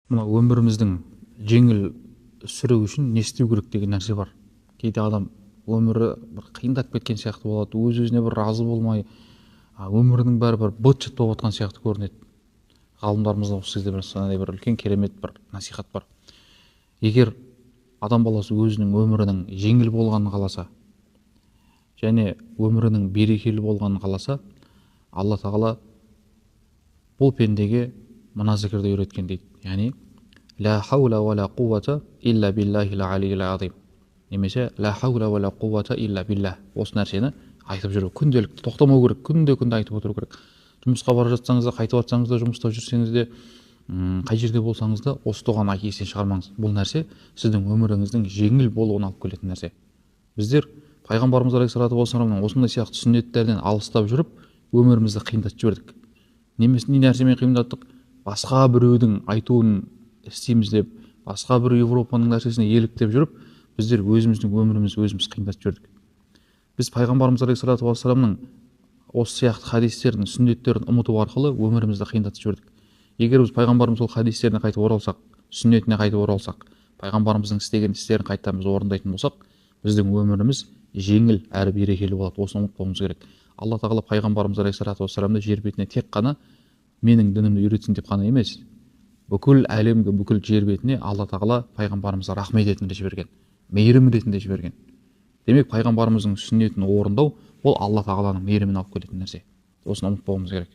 мына өміріміздің жеңіл сүруі үшін не істеу керек деген нәрсе бар. Кейде адам өмірі бір қиындап кеткен сияқты болады, өз-өзіне бір разы болмай, өмірінің бәрі бір быт-шыт болып жатқан сияқты көрінеді. Ғалымдарымызда осы кезде бір үлкен керемет бір насихат бар. Егер адам баласы өзінің өмірінің жеңіл болғанын қаласа және өмірінің берекелі болғанын қаласа, Алла тағала бұл пендеге мына зікірді үйреткен дейді. Яғни ла хаула ва ла қуввата илля биллахил алиyyil азим. Немесе ла хаула ва ла қуввата илля биллах. Осы нәрсені айтып жүру күнделікті, тоқтамау керек, күнде айтып отыру керек. Жұмысқа бара жатсаңыз да, қайтып жатсаңыз да, жұмыста жүрсеңіз де, қай жерде болсаңыз да, осы дұғаны естен шығармаңыз. Бұл нәрсе сіздің өміріңіздің жеңіл болуына алып келетін нәрсе. Біздер пайғамбарымыз алейхиссалату вассаламның осындай сияқты сүннеттерден алыстап жүріп, өмірімізді қиындатып жібердік. Не нәрсемен қиындаттық? Басқа біреудің айтуын істейміз деп, басқа бір Европаның нәрсесіне еліктеп жүріп, біздер өзіміздің өмірімізді өзіміз қиындатып жібердік. Біз пайғамбарымыз алейхиссалату вассаламның осы сияқты хадистердің, сүннеттерін ұмыту арқылы өмірімізді қиындатып жібердік. Егер біз пайғамбарымыз сол хадистеріне қайтып оралсақ, сүннетіне қайтып оралсақ, пайғамбарымыздың істеген істерін қайтамыз орындайтын болсақ, біздің өміріміз жеңіл әрі берекелі болады. Осыны ұмытпауымыз керек. Алла тағала пайғамбарымыз алейхиссалату вассаламды жер бетіне тек қана менің дінімді үйретсін деп қана емес, бүкіл әлемге, бүкіл жер бетіне Алла тағала пайғамбарымызға рахмет ретінде жіберген, мейірім ретінде жіберген. Демек, пайғамбарымыздың сүннетін орындау ол Алла тағаланың мейірімін алып келетін нәрсе. Осыны ұмытпауымыз керек.